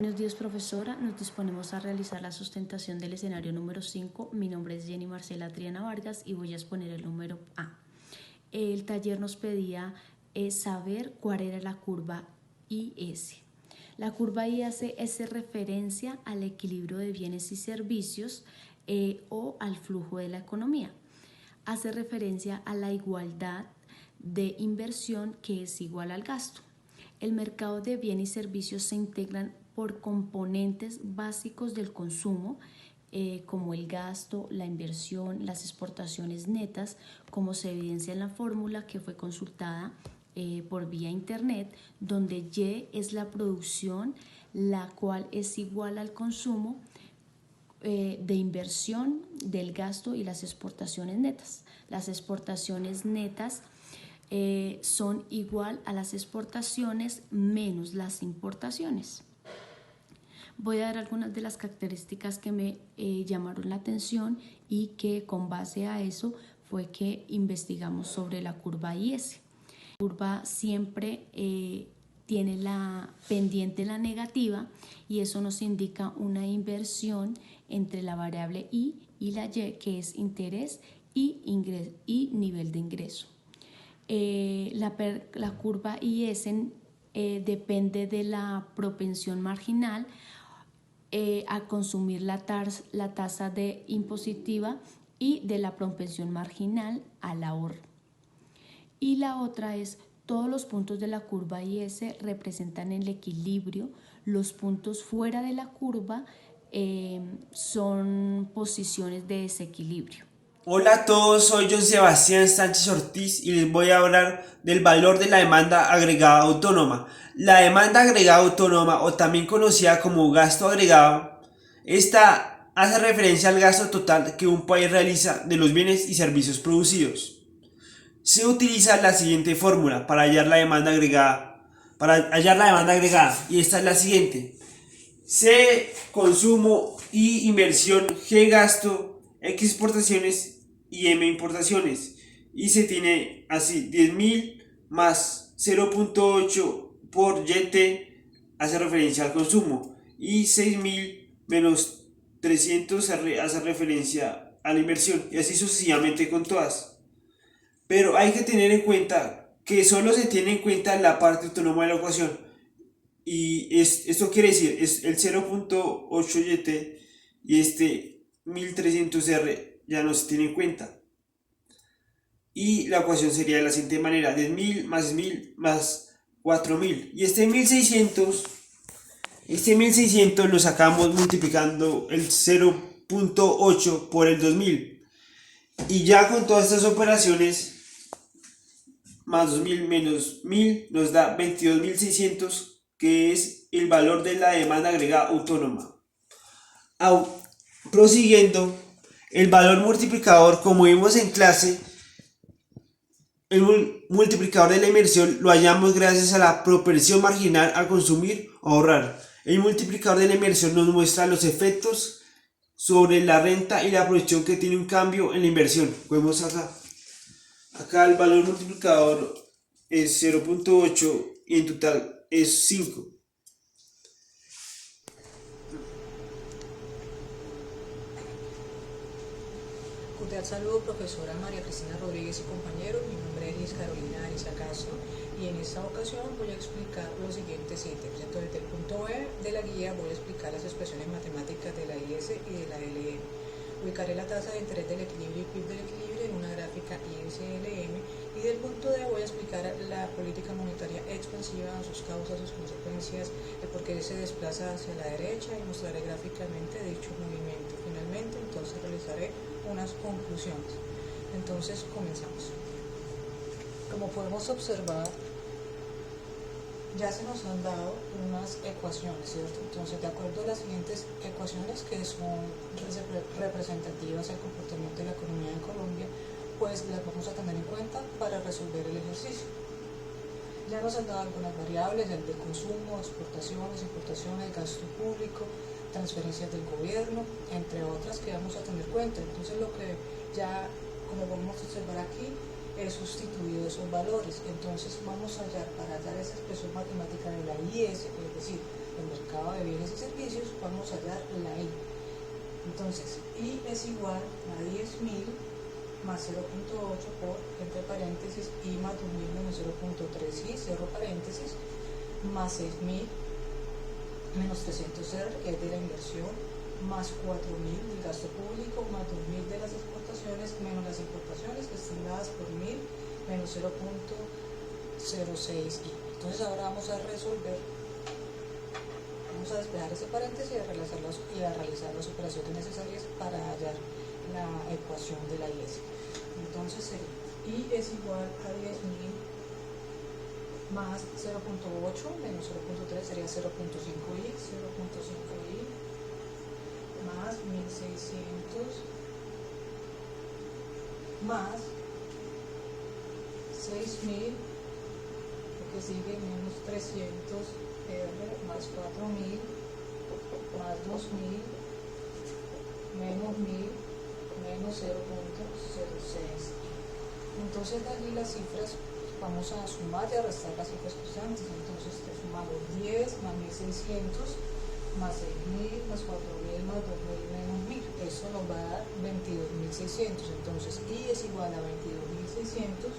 Buenos días, profesora. Nos disponemos a realizar la sustentación del escenario número 5. Mi nombre es Jenny Marcela Triana Vargas y voy a exponer el número A. El taller nos pedía saber cuál era la curva IS. La curva IS es referencia al equilibrio de bienes y servicios o al flujo de la economía. Hace referencia a la igualdad de inversión que es igual al gasto. El mercado de bienes y servicios se integran por componentes básicos del consumo, como el gasto, la inversión, las exportaciones netas, como se evidencia en la fórmula que fue consultada por vía internet, donde Y es la producción, la cual es igual al consumo de inversión, del gasto y las exportaciones netas. Las exportaciones netas son igual a las exportaciones menos las importaciones. Voy a dar algunas de las características que me llamaron la atención y que con base a eso fue que investigamos sobre la curva IS. La curva siempre tiene la pendiente la negativa y eso nos indica una inversión entre la variable I y la Y, que es interés y nivel de ingreso. La curva IS depende de la propensión marginal a consumir la tasa de impositiva y de la propensión marginal al ahorro. Y la otra es, todos los puntos de la curva IS representan el equilibrio, los puntos fuera de la curva son posiciones de desequilibrio. Hola a todos, soy John Sebastián Sánchez Ortiz y les voy a hablar del valor de la demanda agregada autónoma. La demanda agregada autónoma, o también conocida como gasto agregado, esta hace referencia al gasto total que un país realiza de los bienes y servicios producidos. Se utiliza la siguiente fórmula para hallar la demanda agregada. Y esta es la siguiente: C consumo, I inversión, G gasto, X exportaciones y M importaciones. Y se tiene así: 10.000 más 0.8 por YT hace referencia al consumo, y 6.000 menos 300 hace referencia a la inversión, y así sucesivamente con todas. Pero hay que tener en cuenta que solo se tiene en cuenta la parte autónoma de la ecuación, y esto quiere decir es el 0.8 YT, y este 1300R ya no se tiene en cuenta. Y la ecuación sería de la siguiente manera: 10.000 más 10.000 más 4.000. Y este 1600 lo sacamos multiplicando el 0.8 por el 2000. Y ya con todas estas operaciones, más 2000 menos 1000 nos da 22.600, que es el valor de la demanda agregada autónoma. Prosiguiendo, el valor multiplicador, como vimos en clase, el multiplicador de la inversión lo hallamos gracias a la propensión marginal a consumir o ahorrar. El multiplicador de la inversión nos muestra los efectos sobre la renta y la producción que tiene un cambio en la inversión. Vemos acá el valor multiplicador es 0.8 y en total es 5. Cordial saludo, profesora María Cristina Rodríguez y compañeros. Mi nombre es Liz Carolina Arisa Castro y en esta ocasión voy a explicar los siguientes ítems. Entonces, desde el punto B de la guía voy a explicar las expresiones matemáticas de la IS y de la LM. Ubicaré la tasa de interés del equilibrio y PIB del equilibrio en una gráfica IS-LM, y del punto D voy a explicar la política monetaria expansiva, sus causas, sus consecuencias, el por qué se desplaza hacia la derecha, y mostraré gráficamente dicho movimiento. Finalmente, entonces realizaré unas conclusiones. Entonces comenzamos. Como podemos observar, ya se nos han dado unas ecuaciones, ¿cierto? Entonces, de acuerdo a las siguientes ecuaciones, que son representativas del comportamiento de la economía en Colombia, pues las vamos a tener en cuenta para resolver el ejercicio. Ya nos han dado algunas variables: el de consumo, exportaciones, importaciones, gasto público, transferencias del gobierno, entre otras que vamos a tener en cuenta. Entonces, lo que ya, como podemos observar aquí, he sustituido esos valores. Entonces vamos a hallar, para hallar esa expresión matemática de la IS, es decir, el mercado de bienes y servicios, vamos a hallar la I. Entonces, I es igual a 10.000 más 0.8 por, entre paréntesis, I más 2.000 menos 0.3 I, cierro paréntesis, más 6.000 menos 300R, que es de la inversión, más 4.000 del gasto público, más 2.000 de las exportaciones, menos las importaciones que están dadas por 1.000, menos 0.06I. Entonces ahora vamos a resolver, vamos a despejar ese paréntesis y a realizar las operaciones necesarias para hallar la ecuación de la IS. Entonces I es igual a 10.000 más 0.8 menos 0.3 sería 0.5i, 0.5i más 1.600 más 6.000, lo que sigue, menos 300R más 4.000 más 2.000 menos 1.000 menos 0.06. Entonces de allí las cifras vamos a sumar y a restar las cifras constantes. Entonces sumamos 10 más 1.600 más 6.000 más 4.000 más 2.000 menos 1.000. Eso nos va a dar 22.600. Entonces I es igual a 22.600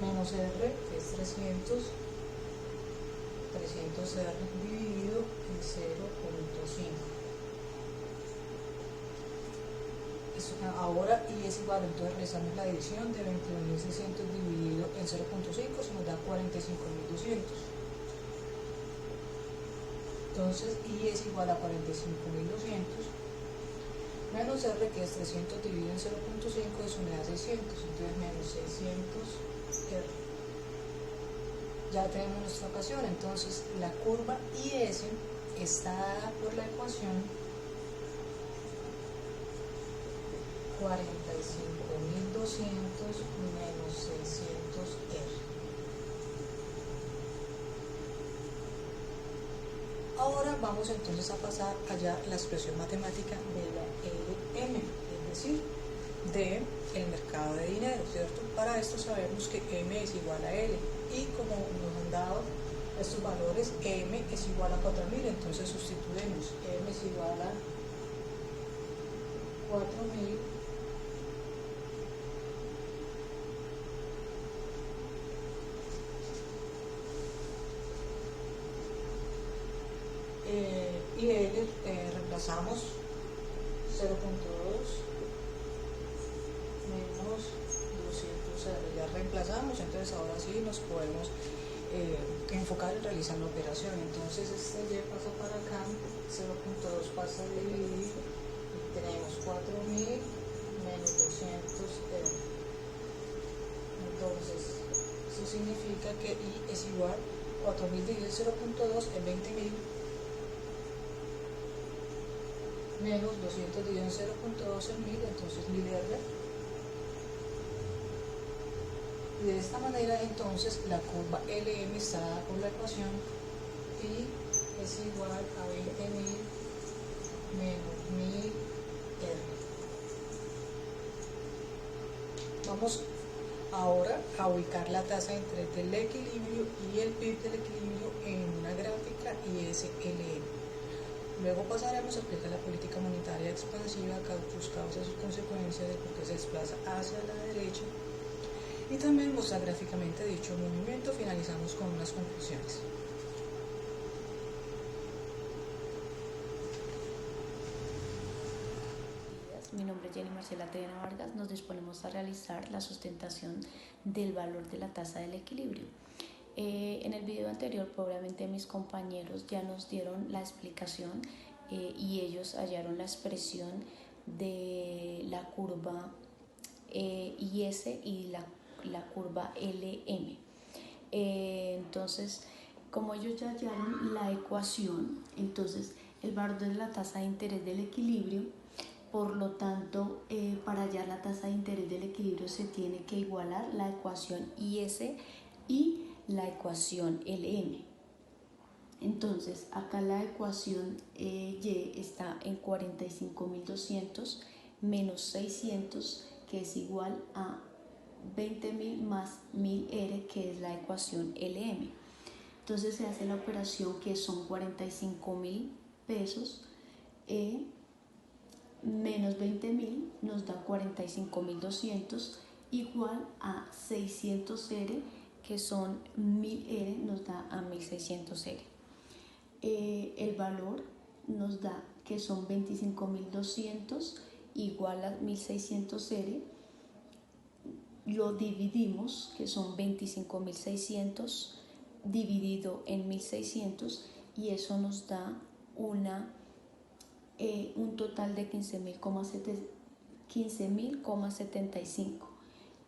menos R, que es 300, 300R dividido en 0.5. Ahora I es igual, entonces realizamos la división de 22.600 dividido en 0.5, se nos da 45.200. Entonces I es igual a 45.200 menos R, que es 300 dividido en 0.5, eso me da 600, entonces menos 600R. Ya tenemos nuestra ecuación. Entonces la curva IS está dada por la ecuación 45.200 menos 600R. Ahora vamos entonces a pasar allá la expresión matemática de la LM, es decir, de el mercado de dinero, ¿cierto? Para esto sabemos que M es igual a L y como nos han dado estos valores, M es igual a 4.000, entonces sustituimos. M es igual a 4.000 y L reemplazamos 0.2 menos 200R, ya reemplazamos, entonces ahora sí nos podemos enfocar en realizar la operación. Entonces este Y pasa para acá, 0.2 pasa a dividir y tenemos 4.000 menos 200R. Entonces eso significa que I es igual a 4.000 dividido en 0.2 en 20.000 menos 200 dividido en 0.2 en 1.000, entonces 1.000R. Y de esta manera entonces la curva LM está dada por la ecuación I es igual a 20.000 menos 1.000R. Vamos ahora a ubicar la tasa de interés del equilibrio y el PIB del equilibrio en una gráfica ISLM. Luego pasaremos a aplicar la política monetaria expansiva, sus causas y consecuencias de por qué se desplaza hacia la derecha, y también mostrar gráficamente dicho movimiento. Finalizamos con unas conclusiones. Mi nombre es Jenny Marcela Triana Vargas. Nos disponemos a realizar la sustentación del valor de la tasa del equilibrio. En el video anterior, probablemente mis compañeros ya nos dieron la explicación y ellos hallaron la expresión de la curva IS y la curva LM. Entonces, como ellos ya hallaron la ecuación, entonces el valor de la tasa de interés del equilibrio, por lo tanto, para hallar la tasa de interés del equilibrio se tiene que igualar la ecuación IS y la ecuación LM. Entonces acá la ecuación Y está en 45.200 menos 600, que es igual a 20.000 más 1.000R, que es la ecuación LM. Entonces se hace la operación que son 45.000 pesos, menos 20.000 nos da 45.200, igual a 600 R, que son 1.000 R, nos da a 1.600 R. El valor nos da que son 25.200 igual a 1.600 R. Lo dividimos, que son 25.600 dividido en 1.600, y eso nos da un total de 15.000,75.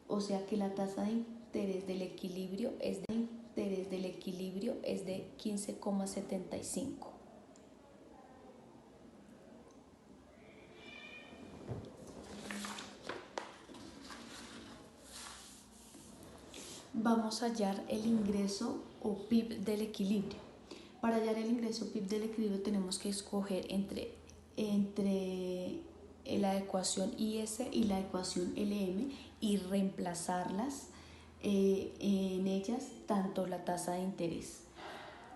O sea que la tasa de interés del equilibrio es de 15,75. Vamos a hallar el ingreso o PIB del equilibrio. Para hallar el ingreso PIB del equilibrio tenemos que escoger entre la ecuación IS y la ecuación LM y reemplazarlas en ellas tanto la tasa de interés.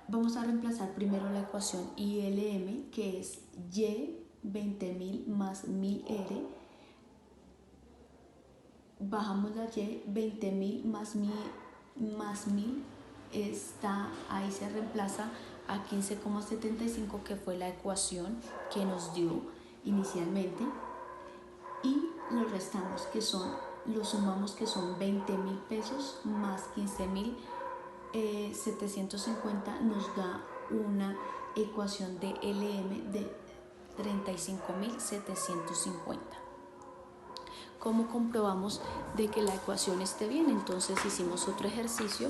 Vamos a reemplazar primero la ecuación ILM, que es Y 20.000 más 1.000 R. Bajamos la Y, 20.000 más 1.000 está, ahí se reemplaza a 15,75, que fue la ecuación que nos dio inicialmente, y lo restamos, lo sumamos, que son 20.000 pesos más 15.750, nos da una ecuación de LM de 35.750. ¿Cómo comprobamos de que la ecuación esté bien? Entonces hicimos otro ejercicio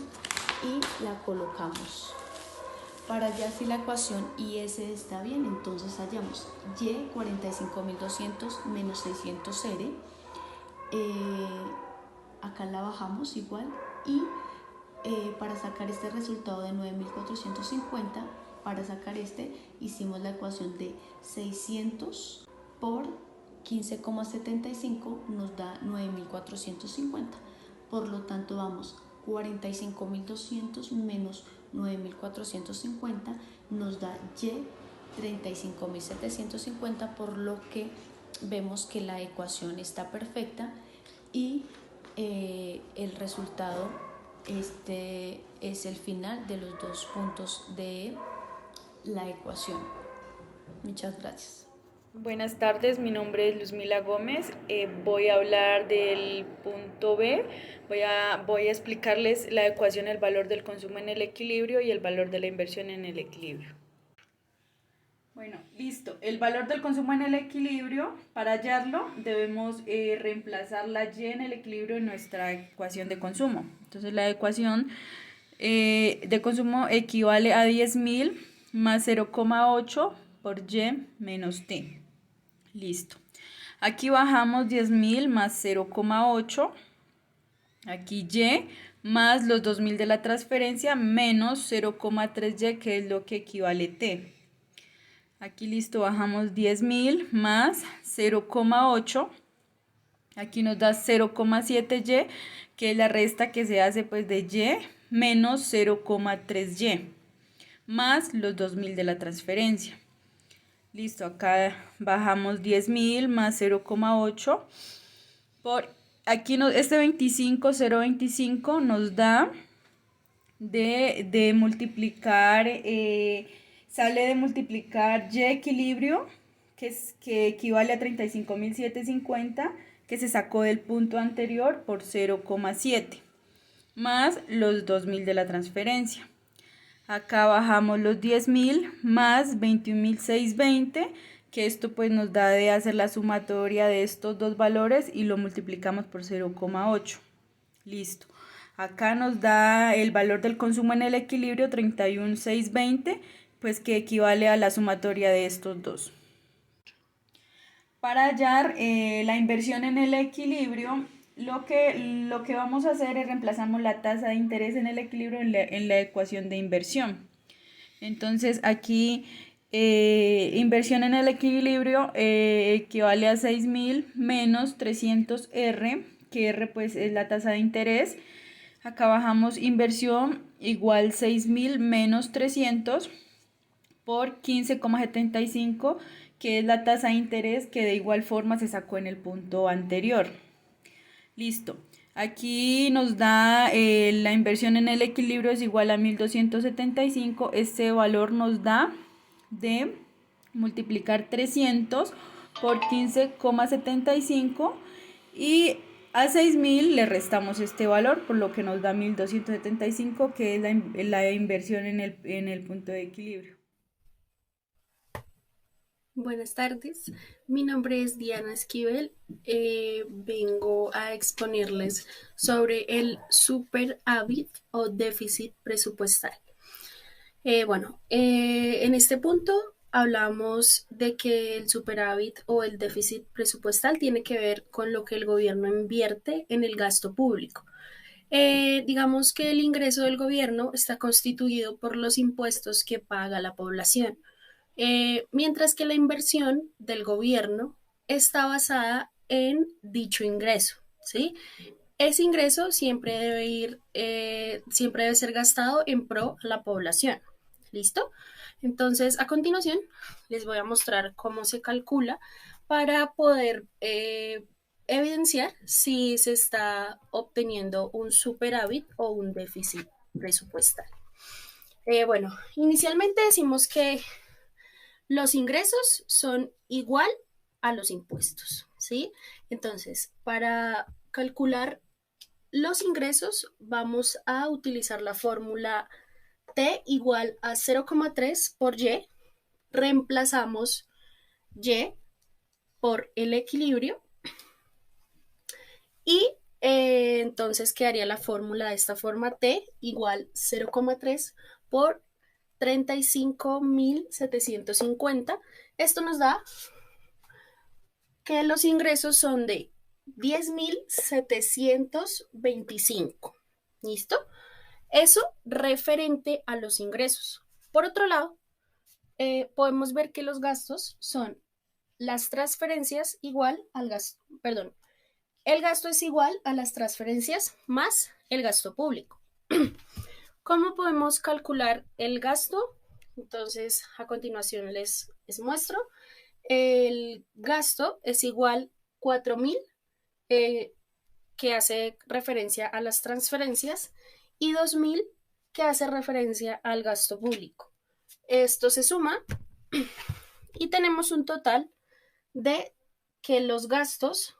y la colocamos. Para hallar si la ecuación IS está bien, entonces hallamos Y 45.200 menos 600 R. Acá la bajamos igual, y para sacar este resultado de 9.450, para sacar hicimos la ecuación de 600 por 15,75 nos da 9.450. Por lo tanto vamos 45.200 menos 9.450 nos da Y 35.750, por lo que vemos que la ecuación está perfecta y el resultado es el final de los dos puntos de la ecuación. Muchas gracias. Buenas tardes, mi nombre es Luzmila Gómez. Voy a hablar del punto B. Voy a explicarles la ecuación, el valor del consumo en el equilibrio y el valor de la inversión en el equilibrio. Bueno, listo. El valor del consumo en el equilibrio, para hallarlo, debemos reemplazar la Y en el equilibrio en nuestra ecuación de consumo. Entonces, la ecuación de consumo equivale a 10.000 más 0,8 por Y menos T. Listo. Aquí bajamos 10.000 más 0,8. Aquí Y más los 2.000 de la transferencia menos 0,3Y, que es lo que equivale T. Aquí listo, bajamos 10.000 más 0,8. Aquí nos da 0,7Y, que es la resta que se hace pues de Y menos 0,3Y, más los 2.000 de la transferencia. Listo, acá bajamos 10.000 más 0,8. Por aquí este 0,25 nos da de multiplicar, sale de multiplicar Y equilibrio, que equivale a 35.750, que se sacó del punto anterior, por 0,7, más los 2.000 de la transferencia. Acá bajamos los 10.000 más 21.620, que esto pues nos da de hacer la sumatoria de estos dos valores y lo multiplicamos por 0,8. Listo. Acá nos da el valor del consumo en el equilibrio, 31.620, pues que equivale a la sumatoria de estos dos. Para hallar la inversión en el equilibrio, lo que vamos a hacer es reemplazamos la tasa de interés en el equilibrio en la ecuación de inversión. Entonces aquí inversión en el equilibrio equivale a 6.000 menos 300 R, que R pues es la tasa de interés. Acá bajamos inversión igual 6.000 menos 300 por 15,75, que es la tasa de interés que de igual forma se sacó en el punto anterior. Listo. Aquí nos da la inversión en el equilibrio es igual a 1.275. Este valor nos da de multiplicar 300 por 15,75 y a 6.000 le restamos este valor, por lo que nos da 1.275, que es la inversión en el punto de equilibrio. Buenas tardes, mi nombre es Diana Esquivel. Vengo a exponerles sobre el superávit o déficit presupuestal. En este punto hablamos de que el superávit o el déficit presupuestal tiene que ver con lo que el gobierno invierte en el gasto público. Digamos que el ingreso del gobierno está constituido por los impuestos que paga la población. Mientras que la inversión del gobierno está basada en dicho ingreso, ¿sí? Ese ingreso siempre debe ser gastado en pro a la población. ¿Listo? Entonces, a continuación, les voy a mostrar cómo se calcula para poder evidenciar si se está obteniendo un superávit o un déficit presupuestal. Inicialmente decimos que los ingresos son igual a los impuestos, ¿sí? Entonces, para calcular los ingresos, vamos a utilizar la fórmula T igual a 0,3 por Y. Reemplazamos Y por el equilibrio y entonces quedaría la fórmula de esta forma: T igual 0,3 por 35.750. Esto nos da que los ingresos son de 10.725. ¿Listo? Eso referente a los ingresos. Por otro lado, podemos ver que los gastos son las transferencias igual al gasto, perdón, el gasto es igual a las transferencias más el gasto público. ¿Cómo podemos calcular el gasto? Entonces, a continuación les muestro. El gasto es igual 4.000, que hace referencia a las transferencias, y 2.000, que hace referencia al gasto público. Esto se suma y tenemos un total de que los gastos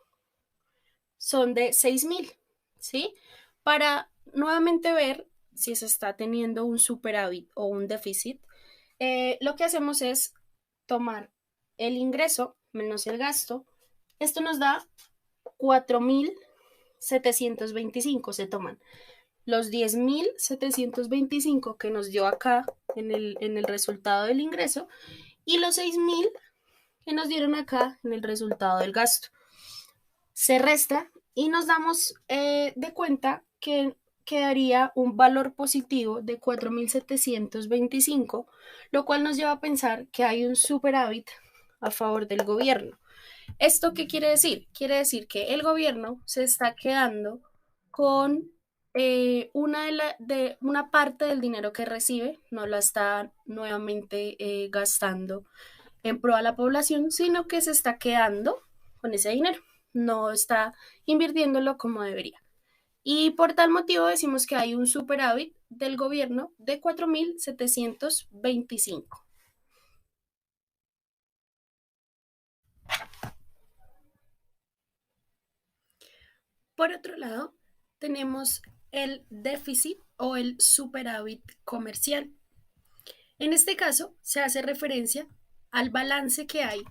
son de 6.000, ¿sí? Para nuevamente ver si se está teniendo un superávit o un déficit, lo que hacemos es tomar el ingreso menos el gasto. Esto nos da 4.725. Se toman los 10.725 que nos dio acá en el resultado del ingreso y los 6.000 que nos dieron acá en el resultado del gasto. Se resta y nos damos de cuenta que quedaría un valor positivo de 4.725, lo cual nos lleva a pensar que hay un superávit a favor del gobierno. ¿Esto qué quiere decir? Quiere decir que el gobierno se está quedando con una parte del dinero que recibe, no la está nuevamente gastando en pro a la población, sino que se está quedando con ese dinero, no está invirtiéndolo como debería. Y por tal motivo decimos que hay un superávit del gobierno de 4.725. Por otro lado, tenemos el déficit o el superávit comercial. En este caso, se hace referencia al balance que hay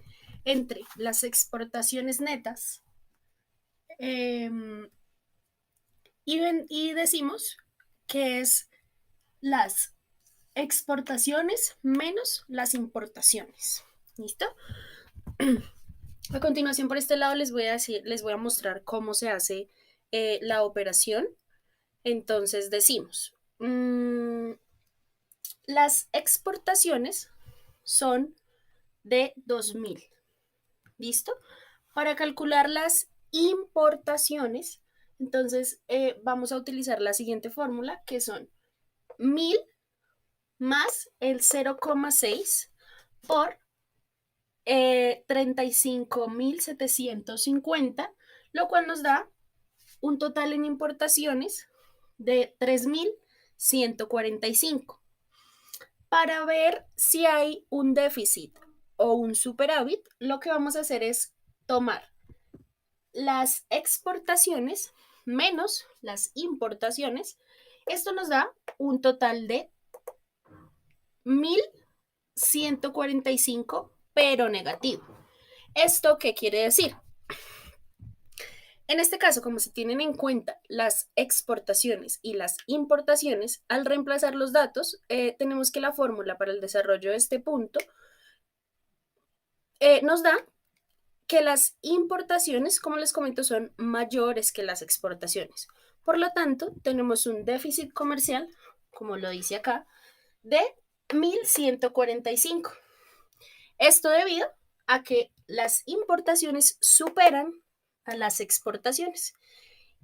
entre las exportaciones netas y decimos que es las exportaciones menos las importaciones. ¿Listo? A continuación, por este lado les voy a mostrar cómo se hace la operación. Entonces decimos, las exportaciones son de 2.000. ¿Listo? Para calcular las importaciones, entonces vamos a utilizar la siguiente fórmula, que son 1000 más el 0,6 por 35.750, lo cual nos da un total en importaciones de 3.145. Para ver si hay un déficit o un superávit, lo que vamos a hacer es tomar las exportaciones menos las importaciones. Esto nos da un total de 1.145, pero negativo. ¿Esto qué quiere decir? En este caso, como se tienen en cuenta las exportaciones y las importaciones, al reemplazar los datos, tenemos que la fórmula para el desarrollo de este punto nos da que las importaciones, como les comento, son mayores que las exportaciones. Por lo tanto, tenemos un déficit comercial, como lo dice acá, de 1.145. Esto debido a que las importaciones superan a las exportaciones.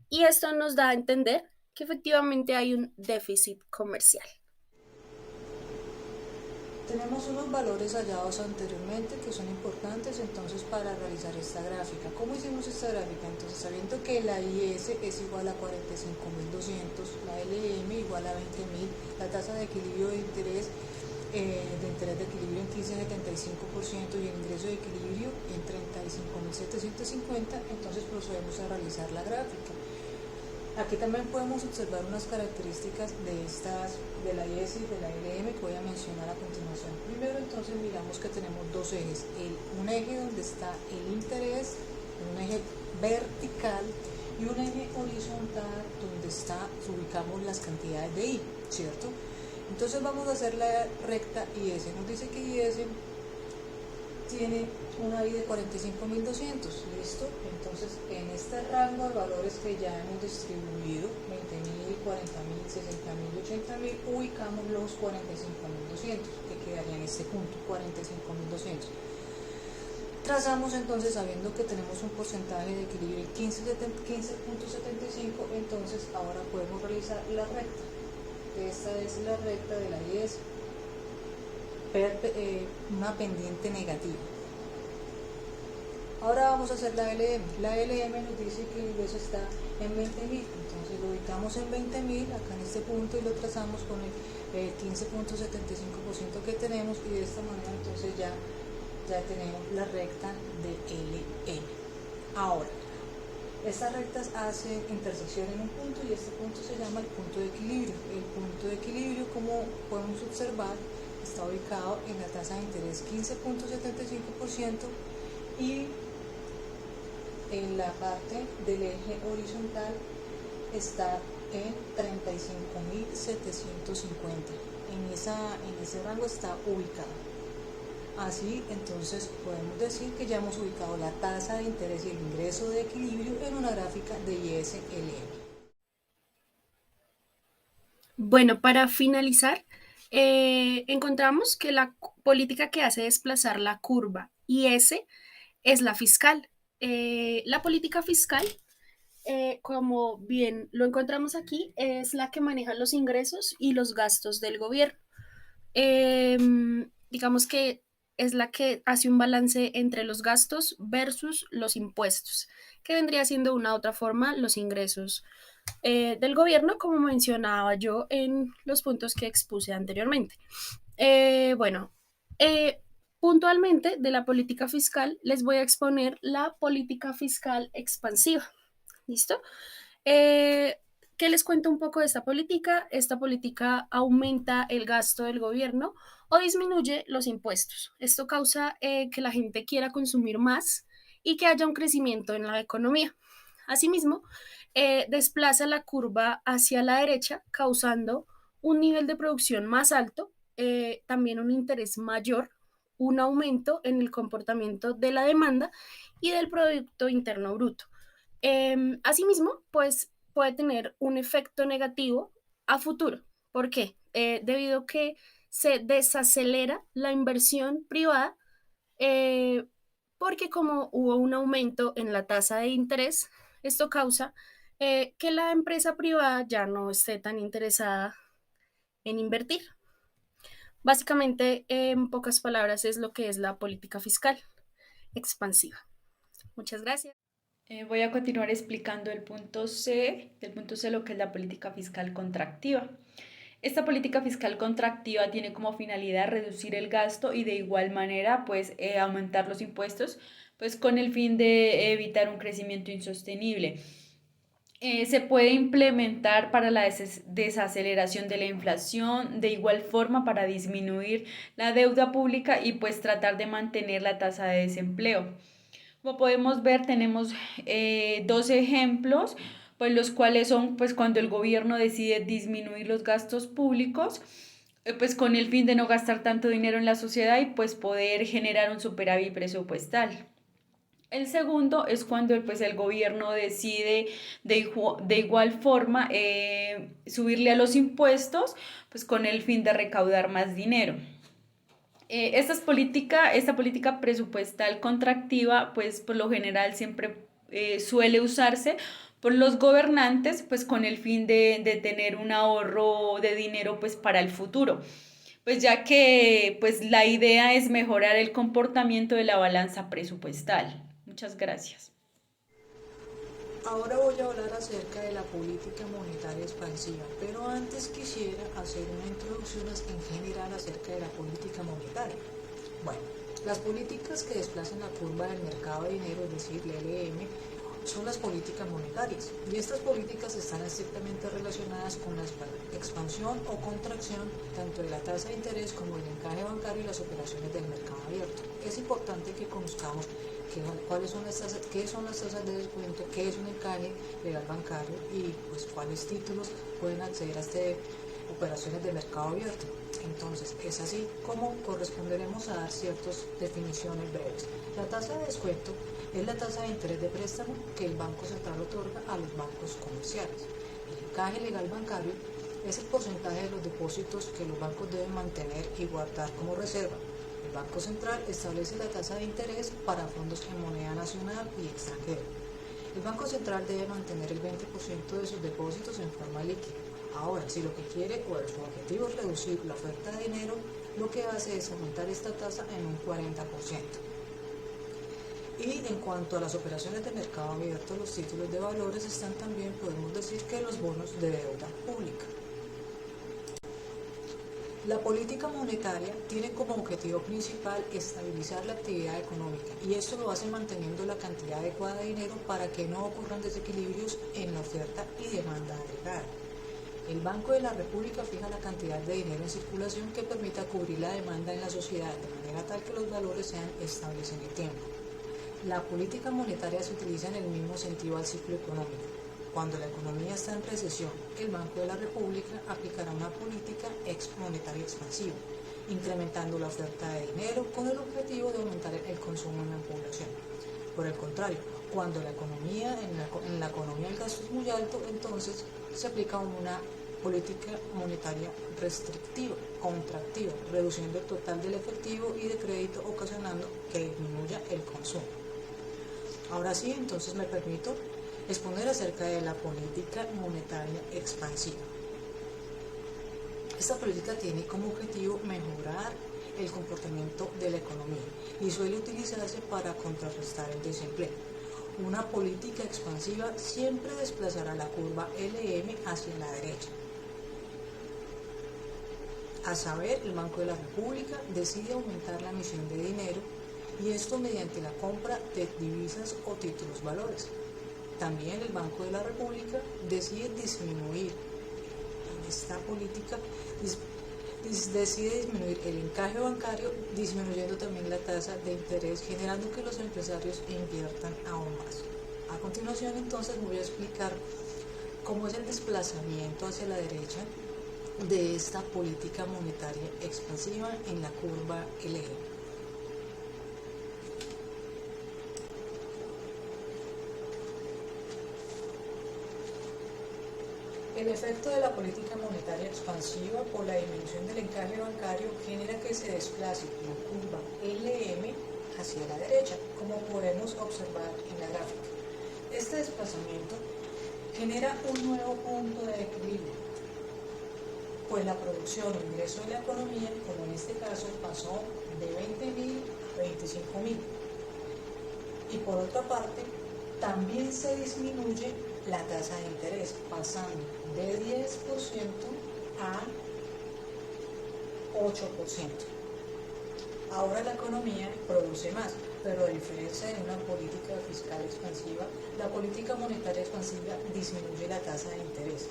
Y esto nos da a entender que efectivamente hay un déficit comercial. Tenemos unos valores hallados anteriormente que son importantes entonces para realizar esta gráfica. ¿Cómo hicimos esta gráfica? Entonces, sabiendo que la IS es igual a 45.200, la LM igual a 20.000, la tasa de equilibrio de interés de equilibrio en 15,75% y el ingreso de equilibrio en 35.750, entonces procedemos a realizar la gráfica. Aquí también podemos observar unas características de la IS y de la LM que voy a mencionar a continuación. Primero, entonces, miramos que tenemos dos ejes, un eje donde está el interés, un eje vertical y un eje horizontal donde ubicamos las cantidades de I, ¿cierto? Entonces vamos a hacer la recta IS. Nos dice que IS tiene una I de 45.200, ¿listo? Entonces, en este rango de valores que ya hemos distribuido, 20.000, 40.000, 60.000, 80.000, ubicamos los 45.200, que quedaría en este punto, 45.200. Trazamos entonces, sabiendo que tenemos un porcentaje de equilibrio de 15.75, entonces ahora podemos realizar la recta. Esta es la recta de la IS, una pendiente negativa. Ahora vamos a hacer la LM. La LM nos dice que el ingreso está en 20.000, entonces lo ubicamos en 20.000 acá en este punto y lo trazamos con el 15.75% que tenemos, y de esta manera entonces ya tenemos la recta de LM. Ahora, estas rectas hacen intersección en un punto y este punto se llama el punto de equilibrio. El punto de equilibrio, como podemos observar, está ubicado en la tasa de interés 15.75% y en la parte del eje horizontal está en 35.750. En ese rango está ubicado. Así, entonces, podemos decir que ya hemos ubicado la tasa de interés y el ingreso de equilibrio en una gráfica de IS-LM. Bueno, para finalizar, encontramos que la política que hace desplazar la curva IS es la fiscal. La política fiscal, como bien lo encontramos aquí, es la que maneja los ingresos y los gastos del gobierno. Digamos que es la que hace un balance entre los gastos versus los impuestos, que vendría siendo una otra forma los ingresos del gobierno, como mencionaba yo en los puntos que expuse anteriormente. Bueno, puntualmente de la política fiscal les voy a exponer la política fiscal expansiva. ¿Listo? ¿Qué les cuento un poco de esta política? Esta política aumenta el gasto del gobierno o disminuye los impuestos. Esto causa que la gente quiera consumir más y que haya un crecimiento en la economía. Asimismo, desplaza la curva hacia la derecha, causando un nivel de producción más alto, también un interés mayor, un aumento en el comportamiento de la demanda y del Producto Interno Bruto. Asimismo, pues puede tener un efecto negativo a futuro. ¿Por qué? Debido a que se desacelera la inversión privada, porque como hubo un aumento en la tasa de interés, esto causa que la empresa privada ya no esté tan interesada en invertir. Básicamente, en pocas palabras, es lo que es la política fiscal expansiva. Muchas gracias. Voy a continuar explicando el punto C, lo que es la política fiscal contractiva. Esta política fiscal contractiva tiene como finalidad reducir el gasto y de igual manera pues aumentar los impuestos pues con el fin de evitar un crecimiento insostenible. Se puede implementar para la desaceleración de la inflación, de igual forma para disminuir la deuda pública y pues tratar de mantener la tasa de desempleo. Como podemos ver, tenemos dos ejemplos, pues los cuales son pues cuando el gobierno decide disminuir los gastos públicos, pues con el fin de no gastar tanto dinero en la sociedad y pues poder generar un superávit presupuestal. El segundo es cuando pues, el gobierno decide de igual forma subirle a los impuestos pues, con el fin de recaudar más dinero. Esta política presupuestal contractiva, pues por lo general siempre suele usarse por los gobernantes, pues con el fin de tener un ahorro de dinero pues para el futuro. Pues ya que pues la idea es mejorar el comportamiento de la balanza presupuestal. Muchas gracias. Ahora voy a hablar acerca de la política monetaria expansiva, pero antes quisiera hacer una introducción en general acerca de la política monetaria. Bueno, las políticas que desplazan la curva del mercado de dinero, es decir, la LM, son las políticas monetarias, y estas políticas están estrictamente relacionadas con la expansión o contracción tanto de la tasa de interés como el encaje bancario y las operaciones del mercado abierto. Es importante que conozcamos qué son las tasas de descuento, qué es un encaje legal bancario y pues cuáles títulos pueden acceder a estas operaciones de mercado abierto. Entonces, es así como corresponderemos a dar ciertas definiciones breves. La tasa de descuento es la tasa de interés de préstamo que el Banco Central otorga a los bancos comerciales. El encaje legal bancario es el porcentaje de los depósitos que los bancos deben mantener y guardar como reserva. El Banco Central establece la tasa de interés para fondos en moneda nacional y extranjera. El Banco Central debe mantener el 20% de sus depósitos en forma líquida. Ahora, si lo que quiere o su objetivo es reducir la oferta de dinero, lo que hace es aumentar esta tasa en un 40%. Y en cuanto a las operaciones de mercado abierto, los títulos de valores están también, podemos decir que los bonos de deuda pública. La política monetaria tiene como objetivo principal estabilizar la actividad económica y esto lo hace manteniendo la cantidad adecuada de dinero para que no ocurran desequilibrios en la oferta y demanda agregada. El Banco de la República fija la cantidad de dinero en circulación que permita cubrir la demanda en la sociedad de manera tal que los valores sean estables en el tiempo. La política monetaria se utiliza en el mismo sentido al ciclo económico. Cuando la economía está en recesión, el Banco de la República aplicará una política monetaria expansiva, incrementando la oferta de dinero con el objetivo de aumentar el consumo en la población. Por el contrario, cuando en la economía el gasto es muy alto, entonces se aplica una política monetaria restrictiva, contractiva, reduciendo el total del efectivo y de crédito, ocasionando que disminuya el consumo. Ahora sí, entonces me permito exponer acerca de la política monetaria expansiva. Esta política tiene como objetivo mejorar el comportamiento de la economía y suele utilizarse para contrarrestar el desempleo. Una política expansiva siempre desplazará la curva LM hacia la derecha. A saber, el Banco de la República decide aumentar la emisión de dinero y esto mediante la compra de divisas o títulos valores. También el Banco de la República decide disminuir en esta política, decide disminuir el encaje bancario, disminuyendo también la tasa de interés, generando que los empresarios inviertan aún más. A continuación, entonces, voy a explicar cómo es el desplazamiento hacia la derecha de esta política monetaria expansiva en la curva LM. El efecto de la política monetaria expansiva por la disminución del encaje bancario genera que se desplace la curva LM hacia la derecha, como podemos observar en la gráfica. Este desplazamiento genera un nuevo punto de equilibrio. pues la producción o ingreso de la economía, como en este caso, pasó de 20.000 a 25.000. Y por otra parte, también se disminuye la tasa de interés, pasando de 10% a 8%. Ahora la economía produce más, pero a diferencia de una política fiscal expansiva, la política monetaria expansiva disminuye la tasa de interés.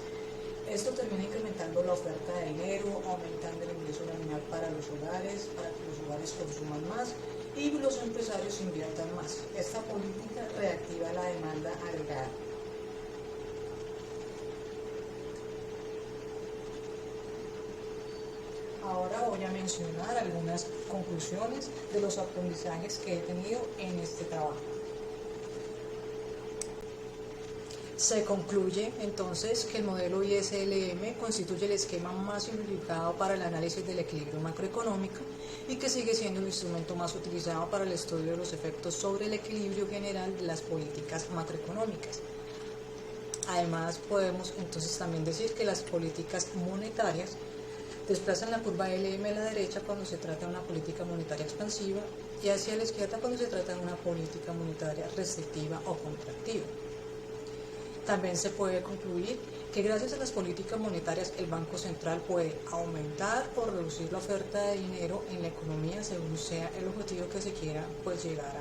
Esto termina incrementando la oferta de dinero, aumentando el ingreso nominal para los hogares, para que los hogares consuman más y los empresarios inviertan más. Esta política reactiva la demanda agregada. Ahora voy a mencionar algunas conclusiones de los aprendizajes que he tenido en este trabajo. Se concluye entonces que el modelo ISLM constituye el esquema más simplificado para el análisis del equilibrio macroeconómico y que sigue siendo el instrumento más utilizado para el estudio de los efectos sobre el equilibrio general de las políticas macroeconómicas. Además, podemos entonces también decir que las políticas monetarias desplazan la curva LM a la derecha cuando se trata de una política monetaria expansiva y hacia la izquierda cuando se trata de una política monetaria restrictiva o contractiva. También se puede concluir que gracias a las políticas monetarias el Banco Central puede aumentar o reducir la oferta de dinero en la economía según sea el objetivo que se quiera llegar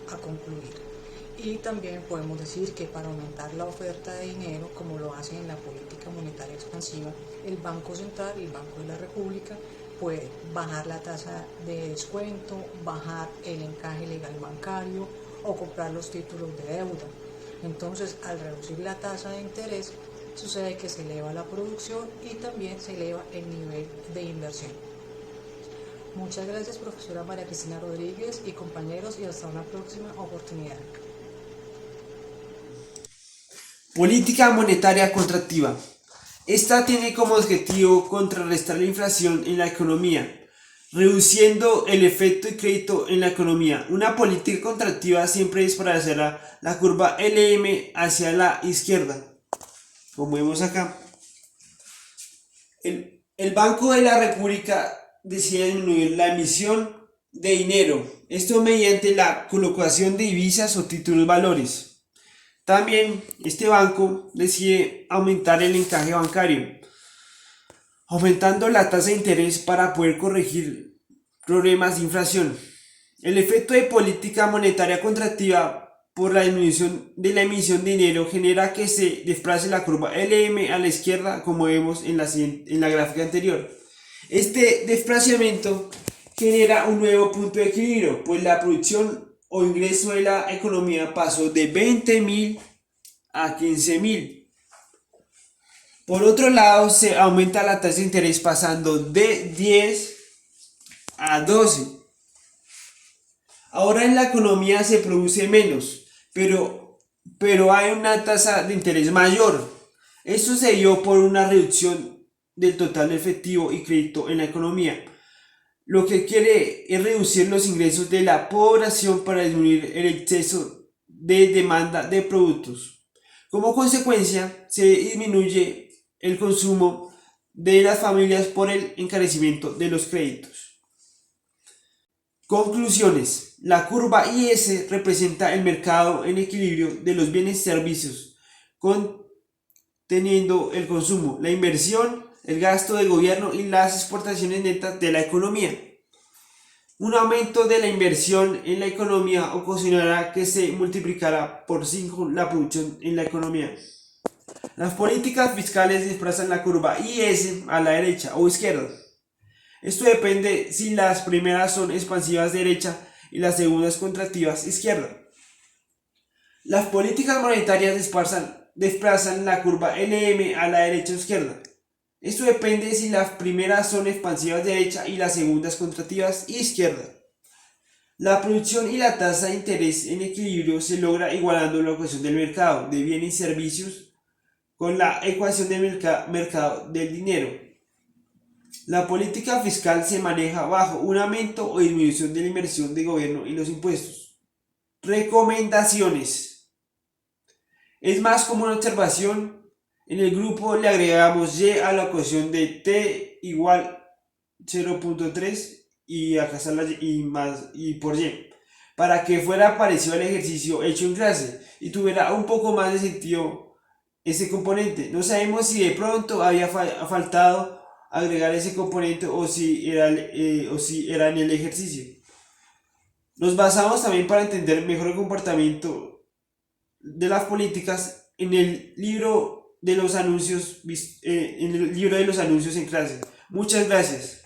a concluir. Y también podemos decir que para aumentar la oferta de dinero, como lo hace en la política monetaria expansiva, el Banco Central y el Banco de la República puede bajar la tasa de descuento, bajar el encaje legal bancario o comprar los títulos de deuda. Entonces, al reducir la tasa de interés, sucede que se eleva la producción y también se eleva el nivel de inversión. Muchas gracias, profesora María Cristina Rodríguez y compañeros, y hasta una próxima oportunidad. Política monetaria contractiva. Esta tiene como objetivo contrarrestar la inflación en la economía, reduciendo el efecto de crédito en la economía. Una política contractiva siempre disparará la curva LM hacia la izquierda, como vemos acá. El Banco de la República decide disminuir la emisión de dinero, esto mediante la colocación de divisas o títulos valores. También este banco decide aumentar el encaje bancario, aumentando la tasa de interés para poder corregir problemas de inflación. El efecto de política monetaria contractiva por la disminución de la emisión de dinero genera que se desplace la curva LM a la izquierda, como vemos en la gráfica anterior. Este desplazamiento genera un nuevo punto de equilibrio, pues la producción o ingreso de la economía pasó de 20.000 a 15.000. Por otro lado, se aumenta la tasa de interés pasando de 10 a 12. Ahora en la economía se produce menos, pero hay una tasa de interés mayor. Esto se dio por una reducción del total de efectivo y crédito en la economía. Lo que quiere es reducir los ingresos de la población para disminuir el exceso de demanda de productos. Como consecuencia, se disminuye el consumo de las familias por el encarecimiento de los créditos. Conclusiones. La curva IS representa el mercado en equilibrio de los bienes y servicios, conteniendo el consumo, la inversión, el gasto del gobierno y las exportaciones netas de la economía. Un aumento de la inversión en la economía ocasionará que se multiplicará por 5 la producción en la economía. Las políticas fiscales desplazan la curva IS a la derecha o izquierda. Esto depende si las primeras son expansivas derecha y las segundas contractivas izquierda. Las políticas monetarias desplazan la curva LM a la derecha o izquierda. Esto depende si las primeras son expansivas derecha y las segundas contractivas izquierda. La producción y la tasa de interés en equilibrio se logra igualando la ecuación del mercado de bienes y servicios con la ecuación del mercado del dinero. La política fiscal se maneja bajo un aumento o disminución de la inversión de gobierno y los impuestos. Recomendaciones. Es más como una observación. En el grupo le agregamos y a la ecuación de t igual 0.3 y acá está la y por y, para que fuera parecido al ejercicio hecho en clase y tuviera un poco más de sentido ese componente. No sabemos si de pronto había faltado agregar ese componente o si era en el ejercicio. Nos basamos también para entender mejor el comportamiento de las políticas en el libro de los anuncios, en clase. Muchas gracias.